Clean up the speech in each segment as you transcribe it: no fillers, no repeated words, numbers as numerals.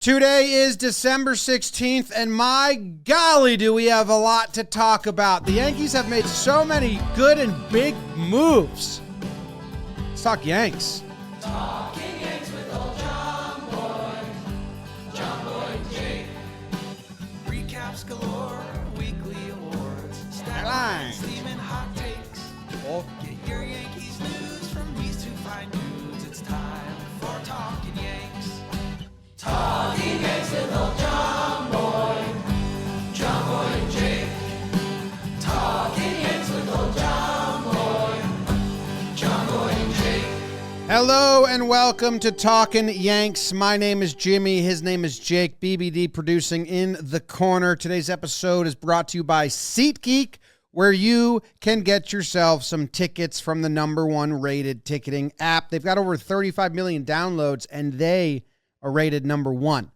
Today is December 16th, and my golly, do we have a lot to talk about. The Yankees have made so many good and big moves. Let's talk Yanks. Talking Yanks with old John Boy and Jake. Recaps galore, weekly awards, stat steaming hot takes. Get your Yankees news from these two fine dudes. It's time for Talking Yanks. Talking Yanks with old John Boy and Jake. Talking Yanks with old John Boy and Jake. Hello and welcome to Talkin' Yanks. My name is Jimmy. His name is Jake. BBD producing in the corner. Today's episode is brought to you by SeatGeek, where you can get yourself some tickets from the #1 rated ticketing app. They've got over 35 million downloads, and they are rated #1.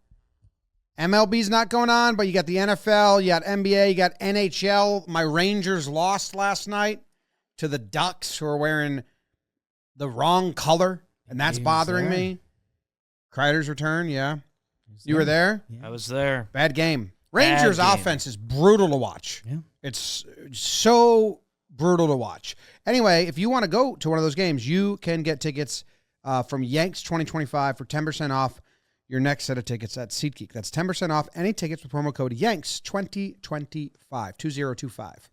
MLB's not going on, but you got the NFL, you got NBA, you got NHL. My Rangers lost last night to the Ducks, who are wearing the wrong color, and that's bothering me. Kreider's return, yeah. You were there? I was there. Bad game. Rangers offense is brutal to watch. Yeah. It's so brutal to watch. Anyway, if you want to go to one of those games, you can get tickets from Yanks 2025 for 10% off your next set of tickets at SeatGeek. That's 10% off any tickets with promo code Yanks 2025.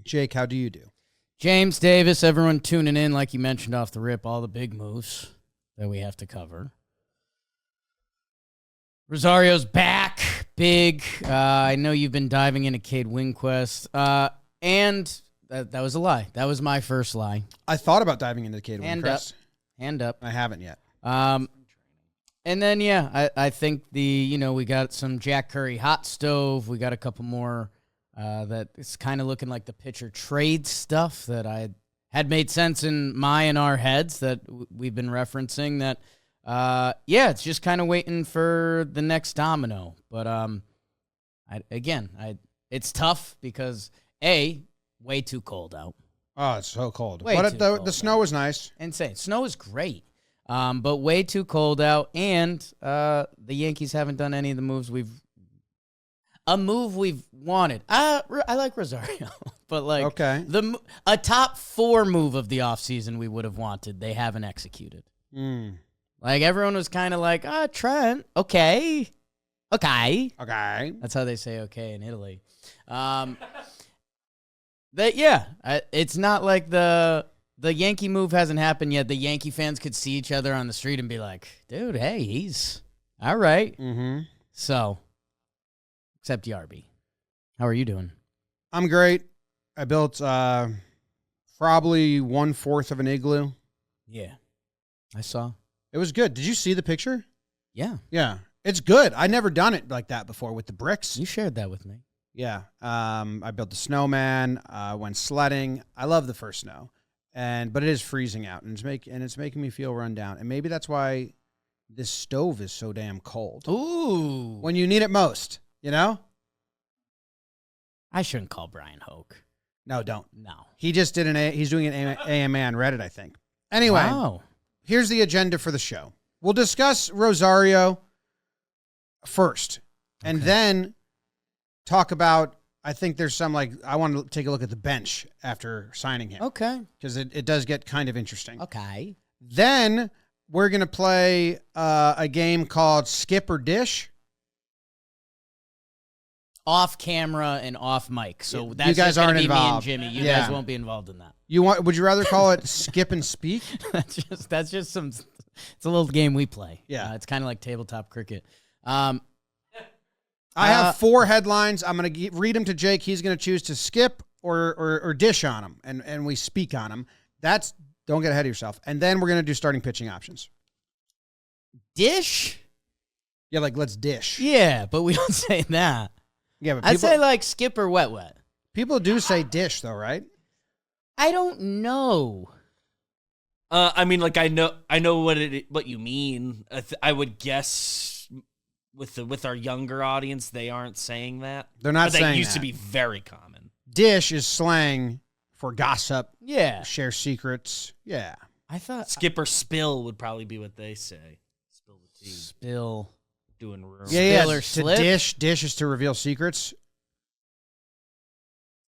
Jake, how do you do? James Davis, everyone tuning in, like you mentioned off the rip, all the big moves that we have to cover. Rosario's back, big. I know you've been diving into Cade Winquist, and that was a lie. That was my first lie. I thought about diving into Cade Winquist. Hand up. I haven't yet. And then, yeah, I think we got some Jack Curry hot stove. We got a couple more that it's kind of looking like the pitcher trade stuff that I had made sense in my and our heads that we've been referencing that, it's just kind of waiting for the next domino. But it's tough because, A, way too cold out. Oh, it's so cold. Way But too the cold snow was nice. Insane. Snow is great. But way too cold out, and the Yankees haven't done any of the moves we've wanted. I like Rosario, but Okay. a top 4 move of the offseason we would have wanted, they haven't executed. Like everyone was kind of like, Trent, okay. That's how they say okay in Italy. It's not like the Yankee move hasn't happened yet. The Yankee fans could see each other on the street and be like, dude, hey, he's all right. Mm-hmm. So, except Yarby. How are you doing? I'm great. I built probably 1/4 of an igloo. Yeah. I saw. It was good. Did you see the picture? Yeah. Yeah. It's good. I'd never done it like that before with the bricks. You shared that with me. Yeah. I built the snowman, went sledding. I love the first snow. But it is freezing out, and it's making me feel run down. And maybe that's why this stove is so damn cold. Ooh. When you need it most, you know? I shouldn't call Brian Hoke. No, don't. No. He just did he's doing an AMA on Reddit, I think. Anyway, Wow. Here's the agenda for the show. We'll discuss Rosario first, and then talk about, I think there's some, I want to take a look at the bench after signing him. Okay. Because it does get kind of interesting. Okay. Then we're going to play a game called Skip or Dish. Off camera and off mic. So that's you guys just gonna aren't be involved. me and Jimmy. You guys won't be involved in that. Would you rather call it Skip and Speak? that's just some. It's a little game we play. Yeah. It's kind of like tabletop cricket. I have 4 headlines. I'm going to read them to Jake. He's going to choose to skip or dish on them, and we speak on them. Don't get ahead of yourself. And then we're going to do starting pitching options. Dish? Yeah, let's dish. Yeah, but we don't say that. Yeah, but I'd say skip or wet. People do say dish, though, right? I don't know. I know what you mean. I would guess with our younger audience, they aren't saying that. They're not saying that. That used to be very common. Dish is slang for gossip. Yeah. Share secrets. Yeah. I thought skip or spill would probably be what they say. Spill the tea. Spill. doing rumors. Yeah. Spill or To slip? dish is to reveal secrets.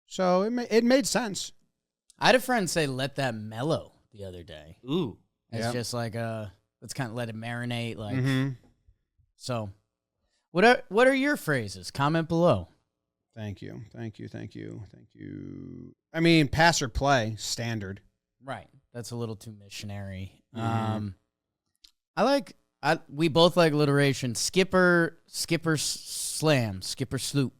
So it made sense. I had a friend say, let that mellow the other day. Ooh. It's Yep. just like, let's kind of let it marinate. Like, Mm-hmm. so what are your phrases? Comment below. Thank you. I mean, pass or play, standard. Right. That's a little too missionary. Mhm. We both like alliteration. Skipper slam, skipper sloop.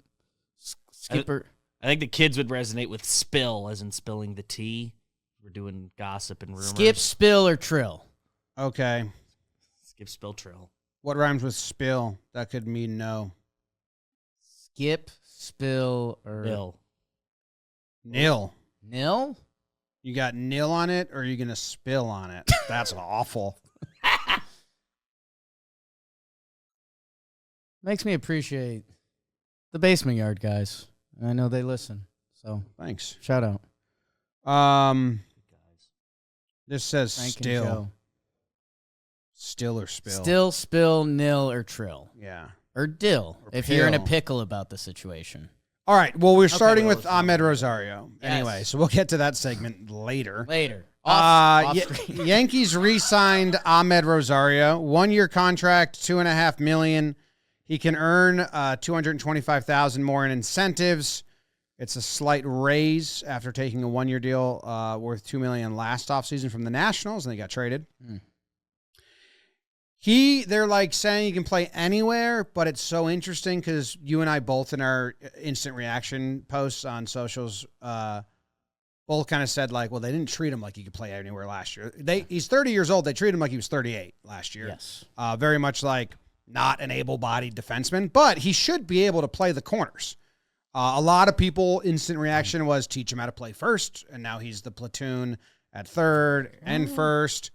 Skipper. I think the kids would resonate with spill, as in spilling the tea. We're doing gossip and rumors. Skip, spill, or trill. Okay. Skip, spill, trill. What rhymes with spill? That could mean no. Skip, spill, or Bill. Nil. nil? You got nil on it, or are you going to spill on it? That's awful. Makes me appreciate the basement yard guys. I know they listen. So Thanks. shout out. This says Frank and still. Joe. Still or spill? Still, spill, nil, or trill. Yeah. Or dill, Or if you're in a pill. pickle about the situation. All right. Well, we're starting well, with it's Amed Rosario. Yes. Anyway, so we'll get to that segment later. Later. Off screen. Yankees re-signed Amed Rosario, 1-year contract, $2.5 million. He can earn $225,000 more in incentives. It's a slight raise after taking a 1-year deal worth $2 million last offseason from the Nationals, and they got traded. Mm. They're like saying he can play anywhere, but it's so interesting because you and I both in our instant reaction posts on socials both kind of said like, well, they didn't treat him like he could play anywhere last year. He's 30 years old. They treated him like he was 38 last year. Yes. Very much like not an able-bodied defenseman, but he should be able to play the corners. A lot of people, instant reaction was teach him how to play first, and now he's the platoon at third and first.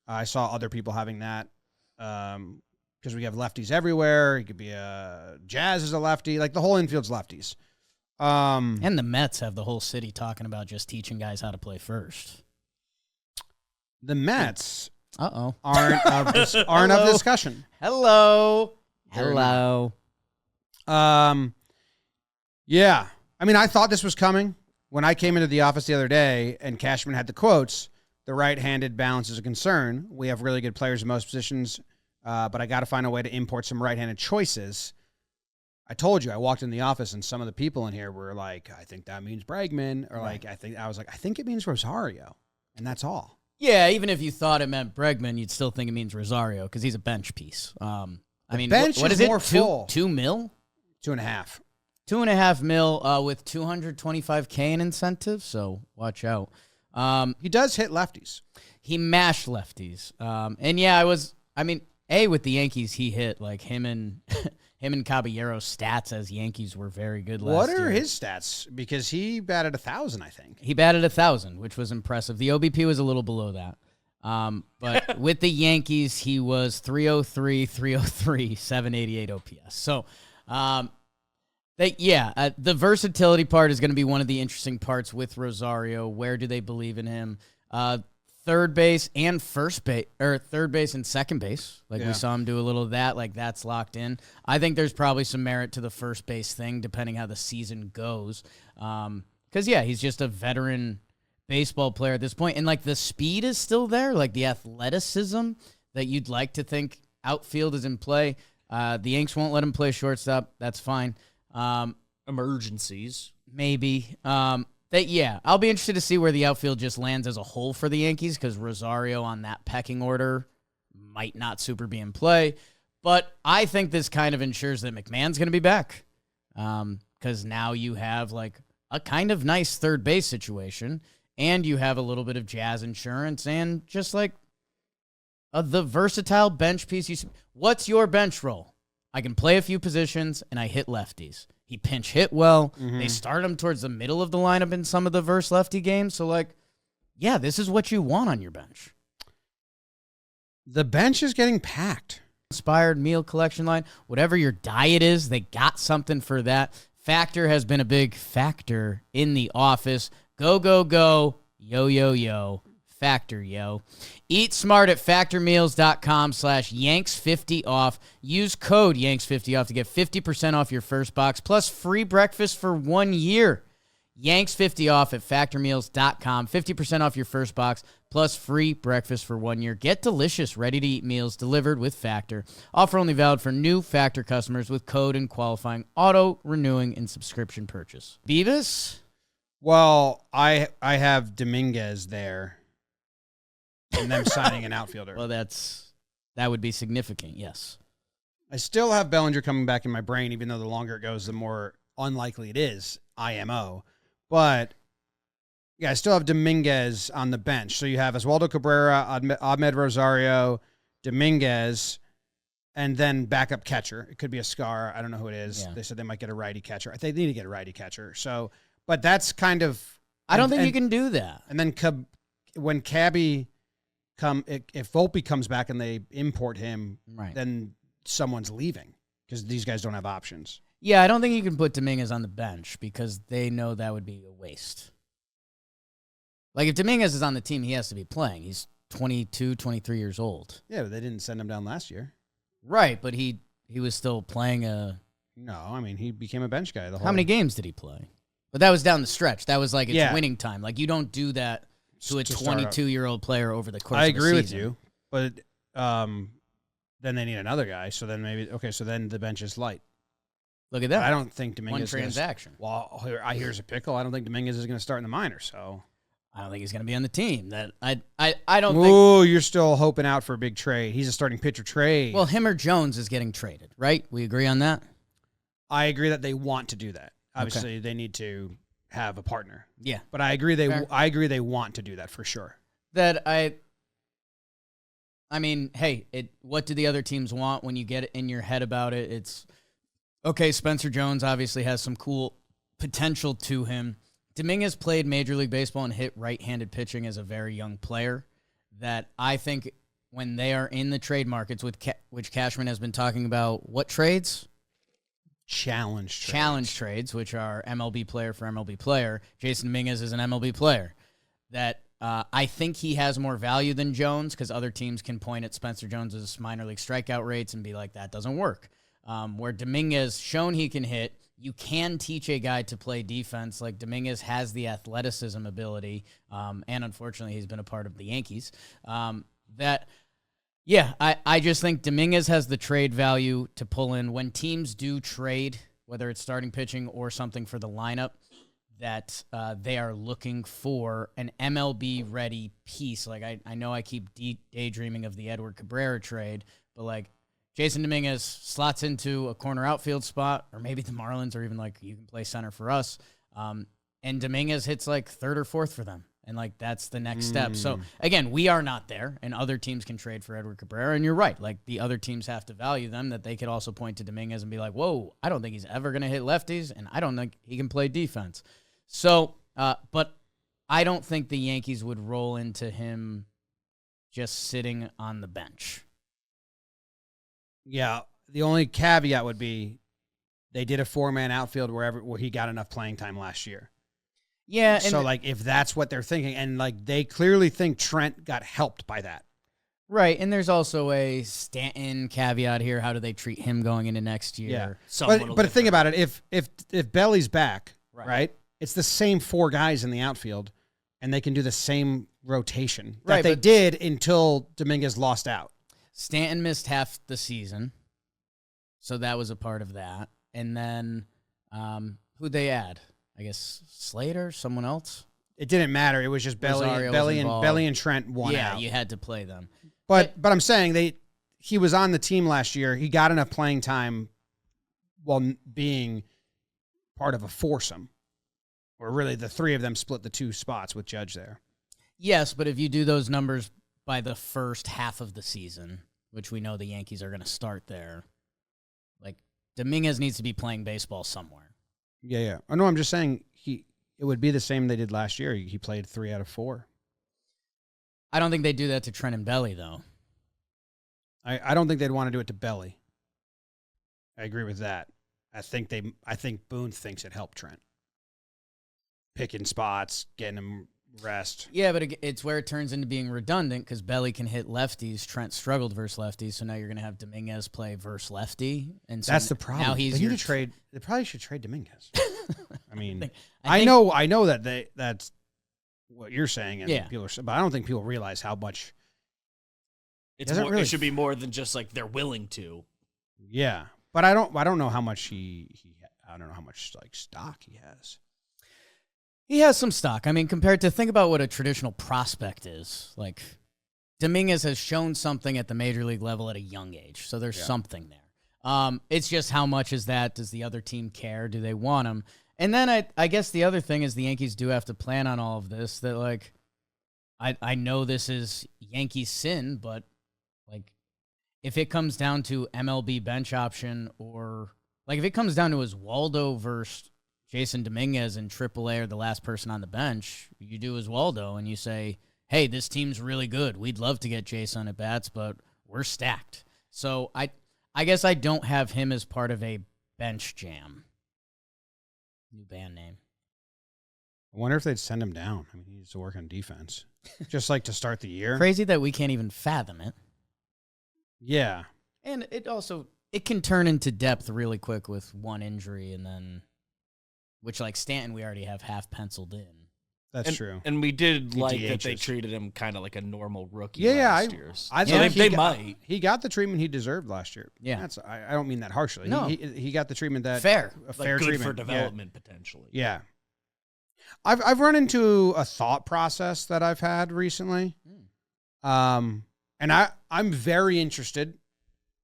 I saw other people having that because we have lefties everywhere. He could be Jazz is a lefty. Like the whole infield's lefties. And the Mets have the whole city talking about just teaching guys how to play first. The Mets Uh-oh. aren't of discussion. Hello. They're Hello. Yeah. I mean, I thought this was coming when I came into the office the other day and Cashman had the quotes. The right-handed balance is a concern. We have really good players in most positions, but I got to find a way to import some right-handed choices. I told you, I walked in the office and some of the people in here were like, I think that means Bregman, or Right. I think it means Rosario, and that's all. Yeah, even if you thought it meant Bregman, you'd still think it means Rosario because he's a bench piece. I mean, bench what is is it? more full. 2 mil? 2.5. 2.5 mil with $225K in incentives, so watch out. He does hit lefties. He mashed lefties. And yeah, with the Yankees, he hit like him and Caballero's stats as Yankees were very good last year. What are his stats? Because he batted 1,000, I think. He batted 1,000, which was impressive. The OBP was a little below that. But with the Yankees, he was 303, 788 OPS. So, the versatility part is going to be one of the interesting parts with Rosario. Where do they believe in him? Third base and first base, or third base and second base. Like we saw him do a little of that. Like that's locked in. I think there's probably some merit to the first base thing, depending how the season goes. Because he's just a veteran baseball player at this point, and like the speed is still there, like the athleticism that you'd like to think outfield is in play. The Yanks won't let him play shortstop. That's fine. Emergencies. Maybe. I'll be interested to see where the outfield just lands as a whole for the Yankees because Rosario on that pecking order might not super be in play. But I think this kind of ensures that McMahon's going to be back because now you have like a kind of nice third base situation and you have a little bit of Jazz insurance and just like the versatile bench piece. What's your bench role? I can play a few positions and I hit lefties. He pinch hit well. Mm-hmm. They start him towards the middle of the lineup in some of the verse lefty games. So, this is what you want on your bench. The bench is getting packed. Inspired meal collection line, whatever your diet is, they got something for that. Factor has been a big factor in the office. Go, go, go. Yo, yo, yo. Factor, yo. Eat smart at factormeals.com/Yanks50off. Use code Yanks50off to get 50% off your first box, plus free breakfast for 1 year. Yanks50off at factormeals.com. 50% off your first box, plus free breakfast for 1 year. Get delicious, ready-to-eat meals delivered with Factor. Offer only valid for new Factor customers with code and qualifying auto-renewing and subscription purchase. Beavis? Well, I have Dominguez there, and them signing an outfielder. Well, that would be significant, yes. I still have Bellinger coming back in my brain, even though the longer it goes, the more unlikely it is, IMO. But, yeah, I still have Dominguez on the bench. So you have Oswaldo Cabrera, Amed Rosario, Dominguez, and then backup catcher. It could be a Scar. I don't know who it is. Yeah. They said they might get a righty catcher. I think they need to get a righty catcher. So, but that's kind of... I don't think you can do that. And then when Cabby if Volpe comes back and they import him, Right. then someone's leaving because these guys don't have options. Yeah, I don't think you can put Dominguez on the bench because they know that would be a waste. Like, if Dominguez is on the team, he has to be playing. He's 22, 23 years old. Yeah, but they didn't send him down last year. Right, but he was still playing No, I mean, he became a bench guy. How many games did he play? But that was down the stretch. That was like it's winning time. Like, you don't do that to a 22-year-old player over the course of the season. I agree with you, but then they need another guy. So then so then the bench is light. Look at that. I don't think Dominguez. One transaction. Here's a pickle. I don't think Dominguez is going to start in the minors. So I don't think he's going to be on the team. That I don't think. Ooh, you're still hoping out for a big trade. He's a starting pitcher trade. Well, him or Jones is getting traded, right? We agree on that. I agree that they want to do that. Obviously, they need to have a partner. Yeah, but I agree they want to do that for sure. I mean, hey, what do the other teams want when you get in your head about it? It's okay. Spencer Jones obviously has some cool potential to him. Dominguez played Major League Baseball and hit right-handed pitching as a very young player. That I think when they are in the trade markets, which Cashman has been talking about, what trades? Challenge trades, which are MLB player for MLB player. Jason Dominguez is an MLB player. That I think he has more value than Jones because other teams can point at Spencer Jones's minor league strikeout rates and be like, that doesn't work. Where Dominguez shown he can hit, you can teach a guy to play defense. Like, Dominguez has the athleticism ability, and unfortunately he's been a part of the Yankees. I just think Dominguez has the trade value to pull in when teams do trade, whether it's starting pitching or something for the lineup, that they are looking for an MLB-ready piece. Like, I know I keep daydreaming of the Edward Cabrera trade, but, like, Jason Dominguez slots into a corner outfield spot, or maybe the Marlins, or even, like, you can play center for us, and Dominguez hits, like, third or fourth for them. And, like, that's the next step. So, again, we are not there, and other teams can trade for Edward Cabrera. And you're right. Like, the other teams have to value them, that they could also point to Dominguez and be like, whoa, I don't think he's ever going to hit lefties, and I don't think he can play defense. So, but I don't think the Yankees would roll into him just sitting on the bench. Yeah, the only caveat would be they did a 4-man outfield where he got enough playing time last year. Yeah. And so, like, if that's what they're thinking, and, like, they clearly think Trent got helped by that. Right, and there's also a Stanton caveat here. How do they treat him going into next year? Yeah. But think about it. If Belly's back, right, it's the same 4 guys in the outfield, and they can do the same rotation that they did until Dominguez lost out. Stanton missed half the season, so that was a part of that. And then who'd they add? I guess Slater, someone else. It didn't matter. It was just Belly and Trent won out. Yeah, you had to play them. But I'm saying he was on the team last year. He got enough playing time while being part of a foursome, where really the 3 of them split the 2 spots with Judge there. Yes, but if you do those numbers by the first half of the season, which we know the Yankees are going to start there, like, Dominguez needs to be playing baseball somewhere. Yeah. I know. I'm just saying it would be the same they did last year. He played 3 out of 4. I don't think they do that to Trent and Belly, though. I don't think they'd want to do it to Belly. I agree with that. I think Boone thinks it helped Trent. Picking spots, getting him rest. Yeah, but it's where it turns into being redundant because Belly can hit lefties. Trent struggled versus lefties, so now you're going to have Dominguez play versus lefty. And so That's the problem. Now he's they need your to trade. They probably should trade Dominguez. I mean, I I know that that's what you're saying, and Yeah. people are, but I don't think people realize how much. It's Doesn't more, really it should be more than just like they're willing to. Yeah, but I don't know how much I don't know how much like stock he has. He has some stock. I mean, compared to think about what a traditional prospect is. Like, Dominguez has shown something at the major league level at a young age, so there's something there. It's just how much is that? Does the other team care? Do they want him? And then I guess the other thing is the Yankees do have to plan on all of this. That like, I know this is Yankees sin, but like, if it comes down to MLB bench option or like if it comes down to Oswaldo versus Jason Dominguez in AAA or the last person on the bench, you do Oswaldo and you say, hey, this team's really good. We'd love to get Jason at bats, but we're stacked. So I guess I don't have him as part of a bench jam. New band name. I wonder if they'd send him down. I mean, he needs to work on defense, just like to start the year. Crazy that we can't even fathom it. Yeah, And it can turn into depth really quick with one injury and then, which like Stanton, we already have half penciled in. that's true. And we did He like that they DHs. treated him kind of like a normal rookie Yeah, last year. I So think they he might. He got the treatment he deserved last year. Yeah. I don't mean that harshly. No. He got the treatment that Fair. a Like fair good treatment for development potentially. Yeah. I've run into a thought process that I've had recently, and I'm very interested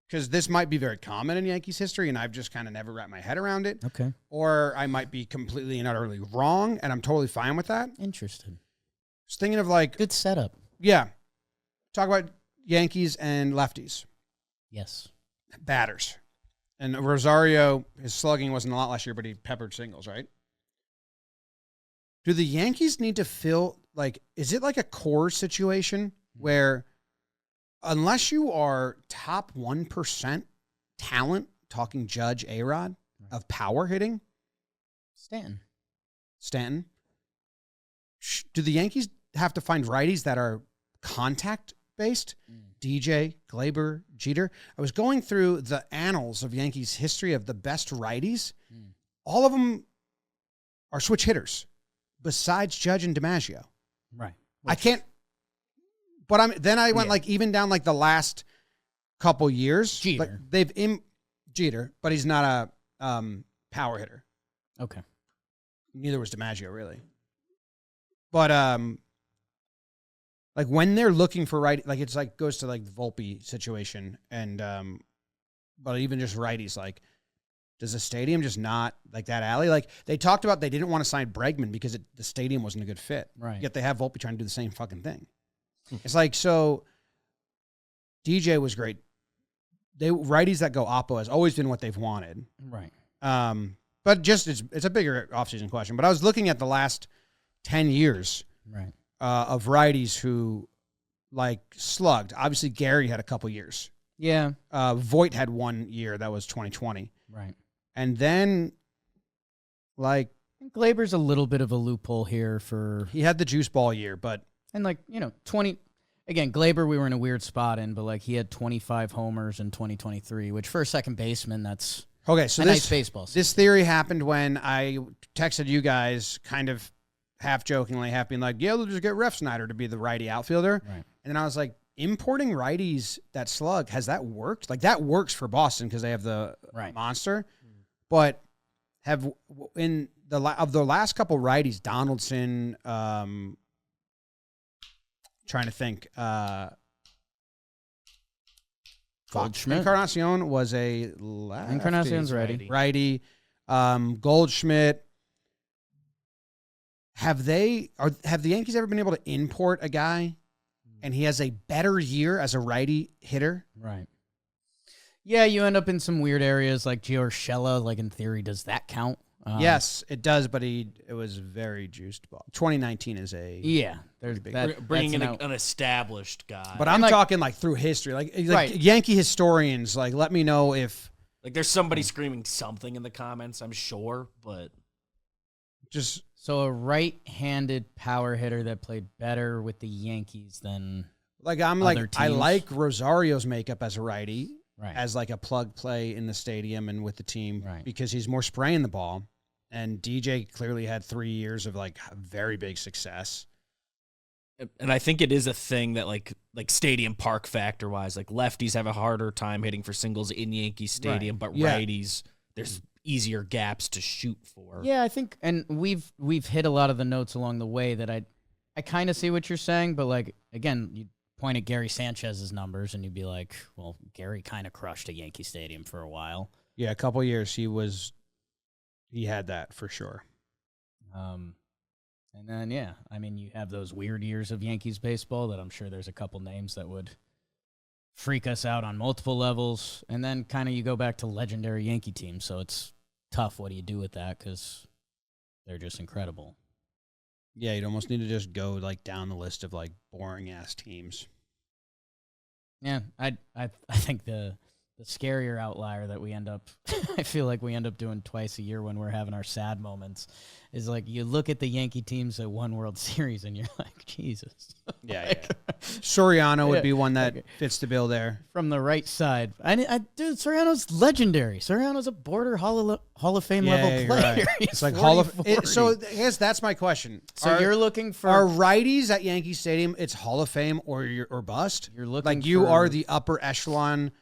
because this might be very common in Yankees history, and I've just kind of never wrapped my head around it. Okay. Or I might be completely and utterly wrong, and I'm totally fine with that. Interested. Just thinking of like, Good setup. yeah, talk about Yankees and lefties, Yes. batters. And Rosario, his slugging wasn't a lot last year, but he peppered singles, right? Do the Yankees need to fill, like, is it like a core situation where unless you are top 1% talent, talking Judge A-Rod, of power hitting, Stanton, do the Yankees have to find righties that are contact-based? DJ, Glaber, Jeter. I was going through the annals of Yankees history of the best righties. All of them are switch hitters besides Judge and DiMaggio. Right. I can't, but I went like even down like the last couple years. Jeter. Like Jeter, but he's not a power hitter. Okay. Neither was DiMaggio really. But like when they're looking for right, like it's like goes to like the Volpe situation, and but even just righties, like does the stadium just not like that alley? Like they talked about they didn't want to sign Bregman because the stadium wasn't a good fit. Right. Yet they have Volpe trying to do the same fucking thing. It's like, so DJ was great. Righties that go oppo has always been what they've wanted. Right. But just it's a bigger offseason question. But I was looking at the last 10 years. Right. Of righties who like slugged. Obviously, Gary had a couple years. Yeah. Voit had 1 year. That was 2020. Right. And then, like, Glaber's a little bit of a loophole here for, he had the juice ball year, but and like, 20, again, Glaber, we were in a weird spot in, but like he had 25 homers in 2023, which for a second baseman, that's okay. So a nice baseball season. this theory happened when I texted you guys kind of half jokingly, half being like, yeah, they'll just get Ref Snyder to be the righty outfielder. Right. And then I was like, importing righties that slug, has that worked? Like that works for Boston because they have the monster. But have in the last couple righties, Donaldson, trying to think, Goldschmidt. Encarnacion was a lefty. Encarnacion's righty. Goldschmidt. Have the Yankees ever been able to import a guy and he has a better year as a righty hitter? Right. Yeah, you end up in some weird areas like Giorgella. Like in theory, does that count? Yes, it does, but it was very juiced ball. 2019 is a There's big Bringing in that's an established guy. But I'm talking like through history, like Right. Yankee historians. Like, let me know if like there's somebody screaming something in the comments, I'm sure, but Just So a right-handed power hitter that played better with the Yankees than like I'm other like I teams. like Rosario's makeup as a righty, right. as like a plug play in the stadium and with the team, Right. because he's more spraying the ball. And DJ clearly had 3 years of like very big success. And I think it is a thing that like stadium park factor wise, like lefties have a harder time hitting for singles in Yankee Stadium, but Yeah. righties, there's easier gaps to shoot for. Yeah, I think, and we've hit a lot of the notes along the way that I kind of see what you're saying, but like again, you point at Gary Sanchez's numbers and you'd be like, well, Gary kind of crushed a Yankee Stadium for a while. Yeah, a couple years he had that for sure. And then yeah, I mean you have those weird years of Yankees baseball that I'm sure there's a couple names that would freak us out on multiple levels, and then kind of you go back to legendary Yankee teams, so it's tough. What do you do with that? Because they're just incredible. Yeah, you'd almost need to just go like down the list of like boring ass teams. Yeah, I think the scarier outlier that we end up, I feel like we end up doing twice a year when we're having our sad moments, is like you look at the Yankee teams that won World Series and you're like, Jesus. Yeah, Soriano would Yeah, be one that okay. fits the bill there. From the right side, dude, Soriano's legendary. Soriano's a border Hall of Fame level you're player. right. He's It's like 40, Hall of 40. So I guess that's my question. So you're looking for Are righties at Yankee Stadium? It's Hall of Fame or bust. You're looking like you for- are the upper echelon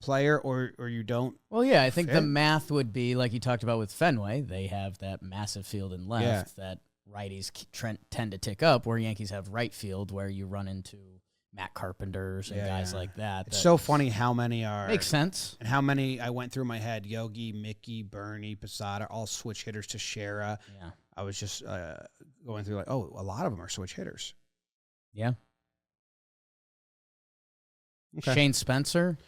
player, or you don't. Well, yeah, I think Fair. the math would be like you talked about with Fenway. They have that massive field in left that righties tend to tick up, where Yankees have right field where you run into Matt Carpenters and guys like that. It's so funny how many are Makes sense. and how many I went through my head. Yogi, Mickey, Bernie, Posada, all switch hitters to Shera. Yeah. I was just going through like, oh, a lot of them are switch hitters. Yeah. Okay. Shane Spencer.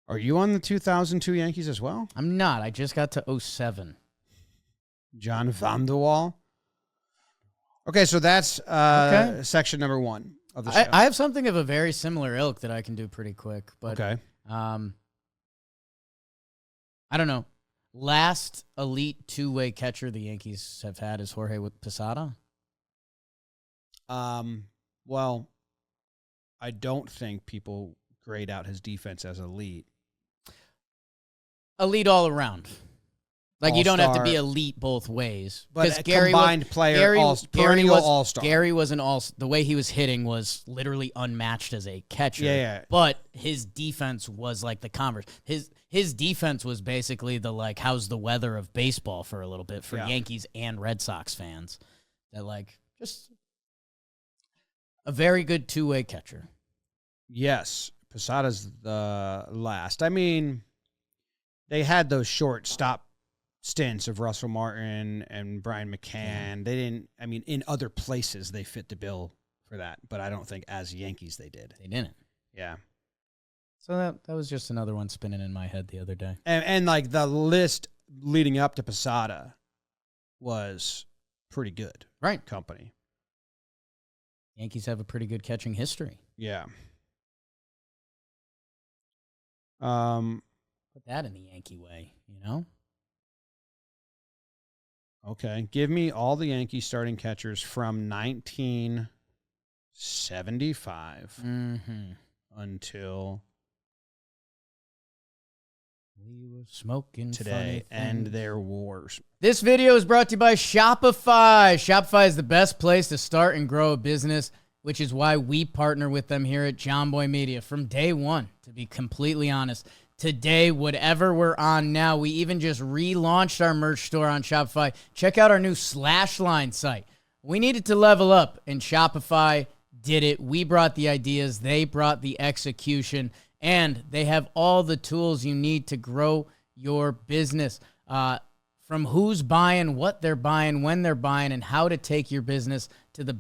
Are you on the 2002 Yankees as well? I'm not. I just got to 07. John Van de Wal. Okay, so that's Okay. section number 1 of the show. I have something of a very similar ilk that I can do pretty quick, but okay. I don't know. Last elite two-way catcher the Yankees have had is Jorge Posada. Well, I don't think people grade out his defense as elite. Elite all around. Like you don't have to be All-star. elite both ways. But Because a Gary combined player, Gary perennial was all-star. Gary was an all. The way he was hitting was literally unmatched as a catcher. Yeah. But his defense was like the converse. His defense was basically the like how's the weather of baseball for a little bit for Yeah. Yankees and Red Sox fans. That like just a very good two-way catcher. Yes, Posada's the last. I mean, they had those short stop stints of Russell Martin and Brian McCann. Yeah. They didn't, I mean, in other places they fit the bill for that, but I don't think as Yankees they did. They didn't. Yeah. So that was just another one spinning in my head the other day. And like the list leading up to Posada was pretty good. Right. Company. Yankees have a pretty good catching history. Yeah. Put that in the Yankee way, you know? Okay. Give me all the Yankee starting catchers from 1975 Mm-hmm. until We were smoking today funny and things. their wars. This video is brought to you by Shopify. Shopify is the best place to start and grow a business, which is why we partner with them here at John Boy Media from day one, to be completely honest. Today, whatever we're on now, we even just relaunched our merch store on Shopify. Check out our new Slashline site. We needed to level up, and Shopify did it. We brought the ideas, they brought the execution, and they have all the tools you need to grow your business. From who's buying, what they're buying, when they're buying, and how to take your business to the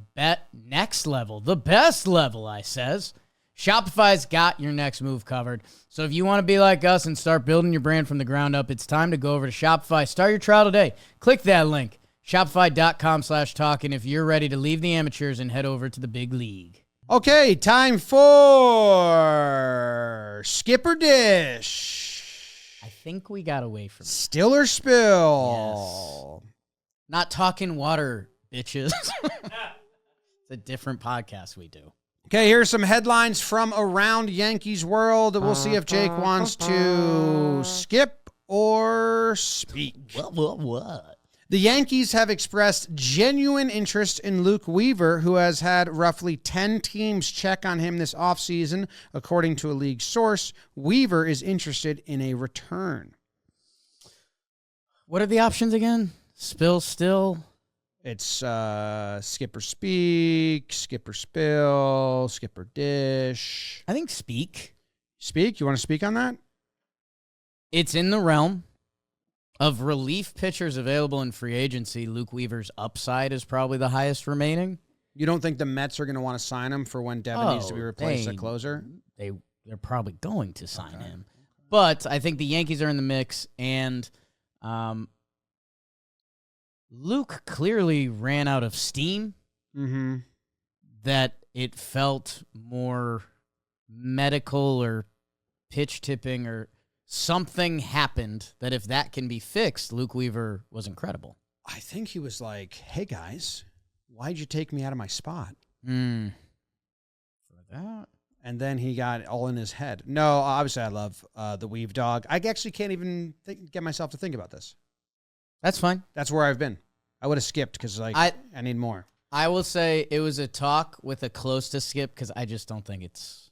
next level, the best level, I says. Shopify's got your next move covered. So if you want to be like us and start building your brand from the ground up, it's time to go over to Shopify. Start your trial today. Click that link, shopify.com/talkin, if you're ready to leave the amateurs and head over to the big league. Okay, time for Skipper Dish. I think we got away from it. Still or spill? Not talking water, bitches. It's a different podcast we do. Okay, here's some headlines from around Yankees world. We'll see if Jake wants to skip or speak. What? The Yankees have expressed genuine interest in Luke Weaver, who has had roughly 10 teams check on him this offseason. According to a league source, Weaver is interested in a return. What are the options again? Spill, still? It's skip or speak, skip or spill, skip or dish. I think speak. Speak? You want to speak on that? It's in the realm of relief pitchers available in free agency. Luke Weaver's upside is probably the highest remaining. You don't think the Mets are going to want to sign him for when Devin needs to be replaced at closer? They're probably going to sign him. But I think the Yankees are in the mix, and Luke clearly ran out of steam. Mm-hmm. That it felt more medical or pitch tipping or something happened that if that can be fixed, Luke Weaver was incredible. I think he was like, hey, guys, why'd you take me out of my spot? For that? And then he got all in his head. No, obviously I love the Weave Dog. I actually can't even get myself to think about this. That's fine. That's where I've been. I would have skipped because I need more. I will say it was a talk with a close to skip because I don't think it's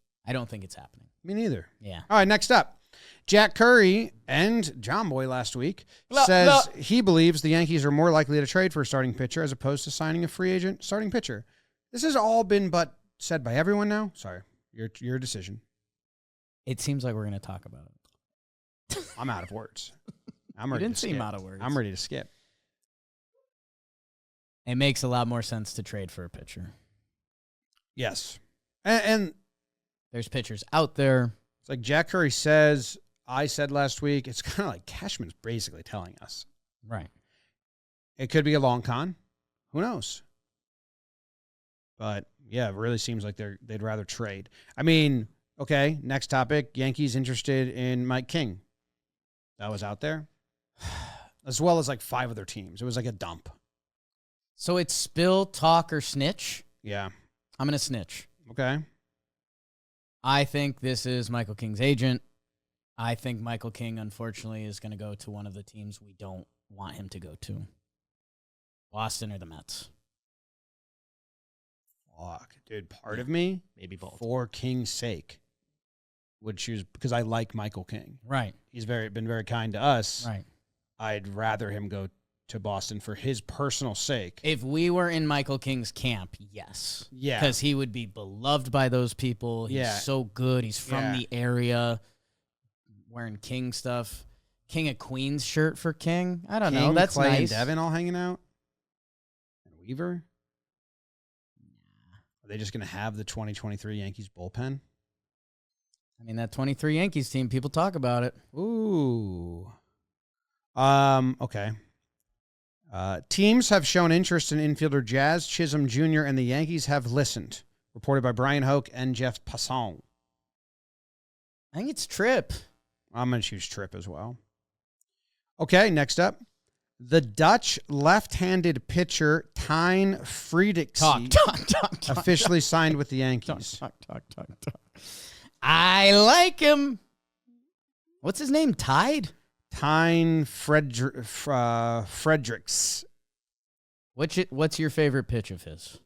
happening. Me neither. Yeah. All right, next up. Jack Curry and John Boy last week says he believes the Yankees are more likely to trade for a starting pitcher as opposed to signing a free agent starting pitcher. This has all been said by everyone now. Sorry, your decision. It seems like we're going to talk about it. I'm out of words. I'm ready. You didn't to seem skip. out of words. I'm ready to skip. It makes a lot more sense to trade for a pitcher. Yes, and there's pitchers out there. It's like Jack Curry says. I said last week. It's kind of like Cashman's basically telling us. Right. It could be a long con. Who knows? But yeah, it really seems like they'd rather trade. I mean, okay, next topic. Yankees interested in Mike King. That was out there. As well as like 5 other teams. It was like a dump. So it's spill, talk, or snitch? Yeah. I'm going to snitch. Okay. I think this is Michael King's agent. I think Michael King, unfortunately, is going to go to one of the teams we don't want him to go to. Boston or the Mets. Fuck. Dude, part of me, Maybe both. for King's sake, would choose, because I like Michael King. Right. He's been very kind to us. Right. I'd rather him go to Boston for his personal sake. If we were in Michael King's camp, yes. Yeah. Because he would be beloved by those people. He's so good. He's from the area. Wearing King stuff. King of Queens shirt for King. I don't know. That's Clay nice. and Devin all hanging out. And Weaver. Are they just going to have the 2023 Yankees bullpen? I mean, that 23 Yankees team, people talk about it. Ooh. Okay. Teams have shown interest in infielder Jazz Chisholm Jr. and the Yankees have listened. Reported by Brian Hoke and Jeff Passan. I think it's Tripp. I'm going to choose Tripp as well. Okay, next up. The Dutch left-handed pitcher Tijn Frederiksen officially signed with the Yankees. Talk. I like him. What's his name? Tide? Tijn Fredericks. What's your favorite pitch of his?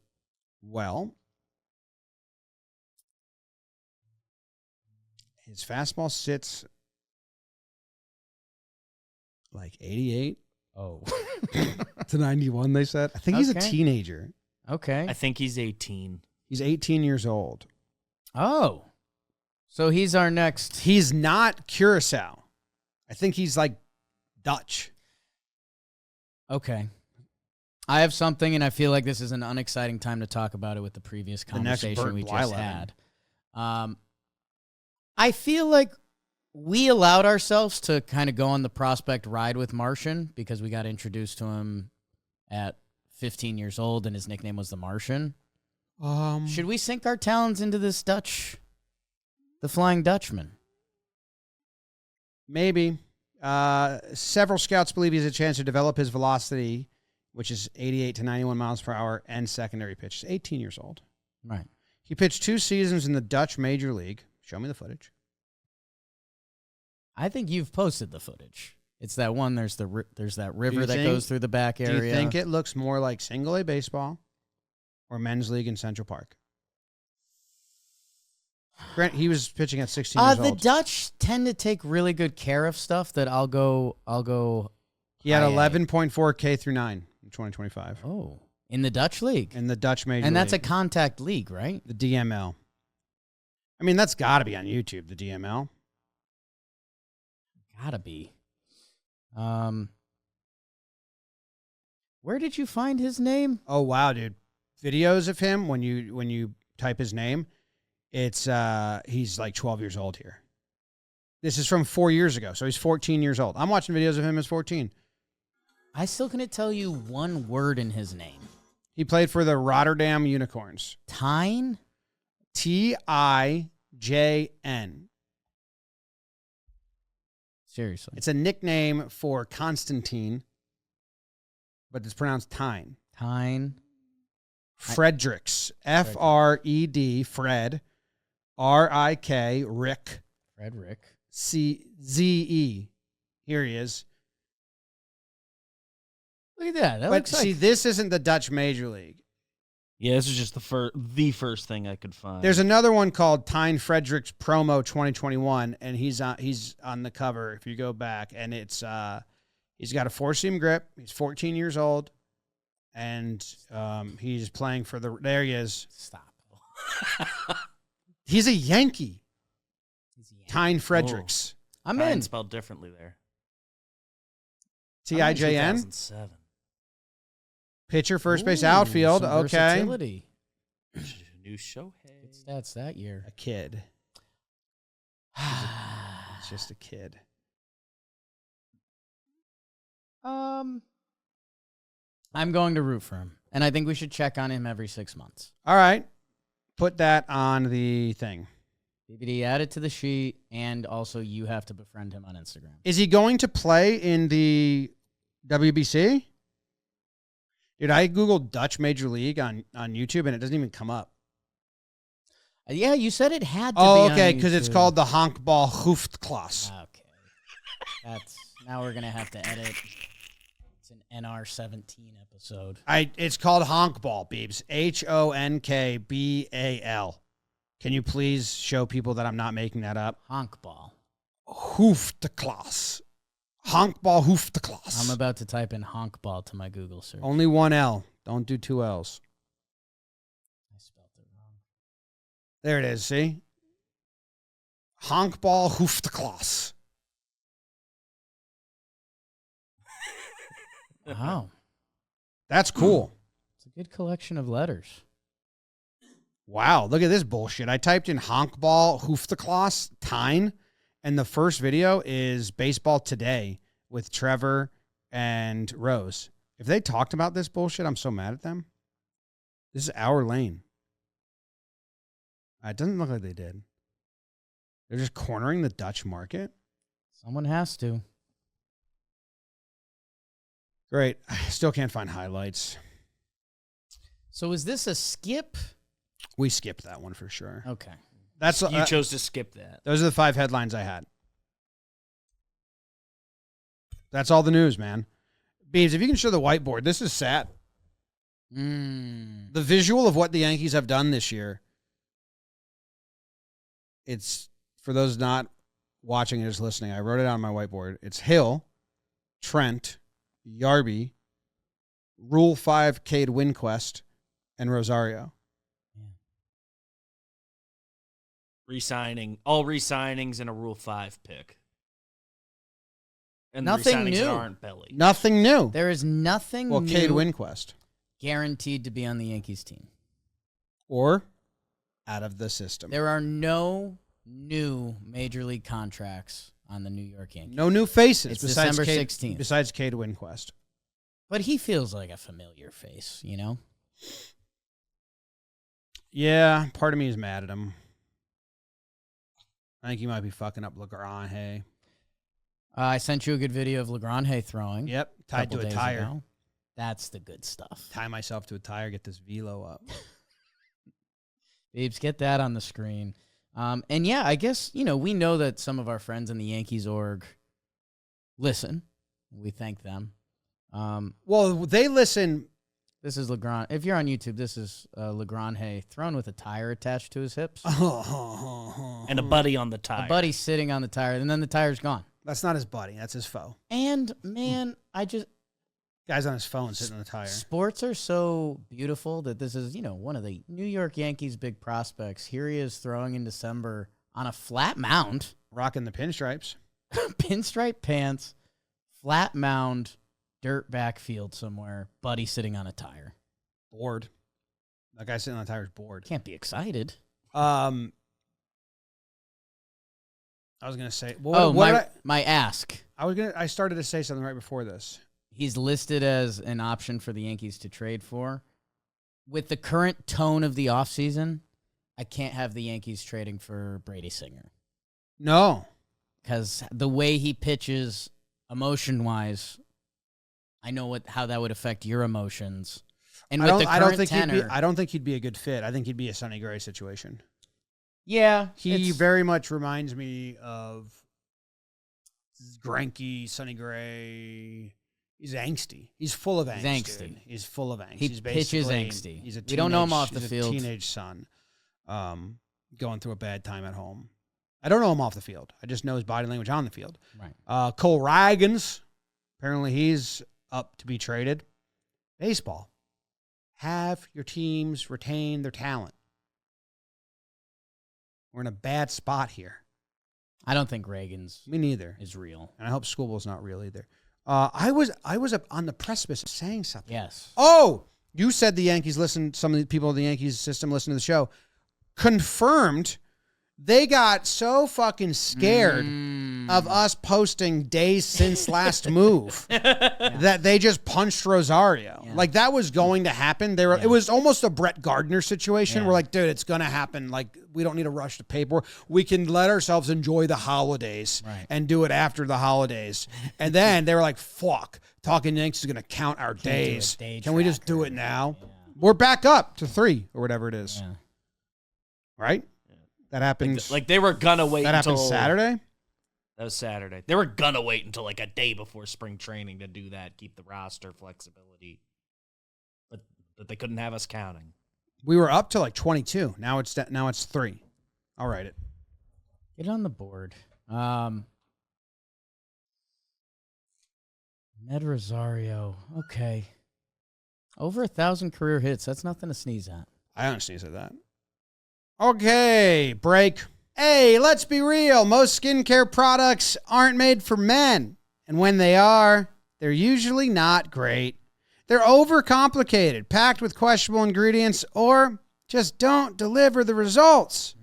Well, his fastball sits like 88. Oh. To 91, they said. I think he's a Okay. teenager. Okay. I think he's 18. He's 18 years old. Oh. So he's our next. He's not Curacao. I think he's like Dutch. Okay. I have something, and I feel like this is an unexciting time to talk about it with the previous The next conversation Burt we just Blyleven. had. I feel like we allowed ourselves to kind of go on the prospect ride with Martian because we got introduced to him at 15 years old, and his nickname was the Martian. Should we sink our talons into this Dutch, the Flying Dutchman? Maybe. Several scouts believe he has a chance to develop his velocity which is 88 to 91 miles per hour, and secondary pitch. He's 18 years old. Right. He pitched 2 seasons in the Dutch Major League. Show me the footage. I think you've posted the footage. It's that one. There's that river that think- goes through the back area. Do you think it looks more like single A baseball or men's league in Central Park? Grant, he was pitching at 16 years The old. Dutch tend to take really good care of stuff that I'll go. He had high A. 11.4 K through 9 in 2025 Oh, in the Dutch league, in the Dutch Major League. and that's a contact league, right? the DML. I mean, that's got to be on YouTube, the DML. Gotta be. Where did you find his name? Oh, wow, dude. Videos of him, when you type his name, it's he's like 12 years old here. This is from 4 years ago, so he's 14 years old. I'm watching videos of him as 14. I still couldn't tell you one word in his name. He played for the Rotterdam Unicorns. Tyne? Tijn. Seriously. It's a nickname for Constantine, but it's pronounced Tyne. Tyne. Fredericks. Fred. Fred. Rik. Rick. Frederick. CZE. Here he is. Look at that. That But looks see, like... this isn't the Dutch Major League. Yeah, this is just the first thing I could find. There's another one called Tyne Fredericks Promo 2021, and he's on the cover if you go back, and it's he's got a 4-seam grip. He's 14 years old, and he's playing for the. There he is. Stop. He's a Yankee. Tyne Fredericks. I'm Tyne in. spelled differently there. Tijn. 2007. Pitcher, first base, Ooh, outfield. some Okay. versatility. New show. Good stats that year. A kid. He's just a kid. I'm going to root for him, and I think we should check on him every 6 months. All right. Put that on the thing. BBD, add it to the sheet, and also you have to befriend him on Instagram. Is he going to play in the WBC? Dude, I Googled Dutch Major League on YouTube, and it doesn't even come up. Yeah, you said it had to be Oh, on okay, because it's YouTube. called the Honkbal Hoofdklasse. Okay. Now we're going to have to edit. It's an NR17 episode. It's called Honkbal, Beebs. Honkbal. Can you please show people that I'm not making that up? Honkball. Hoofdklasse. Honkbal Hoofdklasse. I'm about to type in honkball to my Google search. Only one L. Don't do 2 L's. I spelled it wrong. There it is, see? Honkbal Hoofdklasse. Wow. That's cool. It's a good collection of letters. Wow, look at this bullshit. I typed in Honkbal Hoofdklasse Tyne, and the first video is Baseball Today with Trevor and Rose. If they talked about this bullshit, I'm so mad at them. This is our lane. It doesn't look like they did. They're just cornering the Dutch market. Someone has to. Great. I still can't find highlights. So is this a skip? We skipped that one for sure. Okay. That's You chose to skip that. Those are the 5 headlines I had. That's all the news, man. Beebs, if you can show the whiteboard, this is sad. The visual of what the Yankees have done this year. It's, for those not watching and just listening, I wrote it on my whiteboard. It's Hill, Trent, Yarby, Rule 5 Cade Winquest, and Rosario. All re-signings and a Rule 5 pick. And Nothing the re-signings new. that aren't belly. Nothing new. There is nothing Well, new Cade Winquest. guaranteed to be on the Yankees team. Or out of the system. There are no new major league contracts on the New York Yankees. No new faces It's besides December Cade, 16th. Besides Cade Winquest. But he feels like a familiar face, you know? Yeah, part of me is mad at him. I think he might be fucking up Lagrange. I sent you a good video of Lagrange throwing. Yep, tied to couple a days tire. ago. That's the good stuff. Tie myself to a tire, get this velo up. Babes, get that on the screen. And yeah, I guess, we know that some of our friends in the Yankees org listen. We thank them. Well, they listen. This is Legrand. If you're on YouTube, this is Legrand Hay thrown with a tire attached to his hips. And a buddy on the tire. A buddy sitting on the tire, and then the tire's gone. That's not his buddy. That's his foe. And, man, Guy's on his phone sitting on the tire. Sports are so beautiful that this is, one of the New York Yankees' big prospects. Here he is throwing in December on a flat mound. Rocking the pinstripes. Pinstripe pants, flat mound, dirt backfield somewhere, buddy sitting on a tire. Bored. That guy sitting on the tire is bored. Can't be excited. I was going to say. Well, my ask. I started to say something right before this. He's listed as an option for the Yankees to trade for. With the current tone of the offseason, I can't have the Yankees trading for Brady Singer. No. Because the way he pitches emotion-wise, I know how that would affect your emotions. And with the current tenor, I don't think he'd be a good fit. I think he'd be a Sonny Gray situation. Yeah. He very much reminds me of Greinke, Sonny Gray. He's angsty. He's full of angst. He's full of angst. He pitches angsty. We don't know him off the field. He's a teenage son going through a bad time at home. I don't know him off the field. I just know his body language on the field. Right. Cole Ragans, apparently he's up to be traded. Baseball. Have your teams retain their talent. We're in a bad spot here. I don't think Reagan's Me neither. is real. And I hope Skubal's not real either. I was up on the precipice of saying something. Yes. Oh, you said the Yankees listen. Some of the people in the Yankees system listen to the show. Confirmed. They got so fucking scared of us posting days since last move that they just punched Rosario. Yeah. Like that was going to happen. It was almost a Brett Gardner situation. We're like, dude, it's going to happen. Like we don't need to rush to paperwork. We can let ourselves enjoy the holidays and do it after the holidays. And then they were like, fuck, Talkin Yanks is going to count our days. Can we just do it now? Yeah. We're back up to 3 or whatever it is. Yeah. Right? That happens. Like they were gonna wait. That happened Saturday. That was Saturday. They were gonna wait until like a day before spring training to do that, keep the roster flexibility. But they couldn't have us counting. We were up to like 22. Now it's 3. I'll write it. Get on the board. Amed Rosario. Okay. Over 1,000 career hits. That's nothing to sneeze at. I don't sneeze at that. Okay, break. Hey, let's be real. Most skincare products aren't made for men. And when they are, they're usually not great. They're overcomplicated, packed with questionable ingredients, or just don't deliver the results.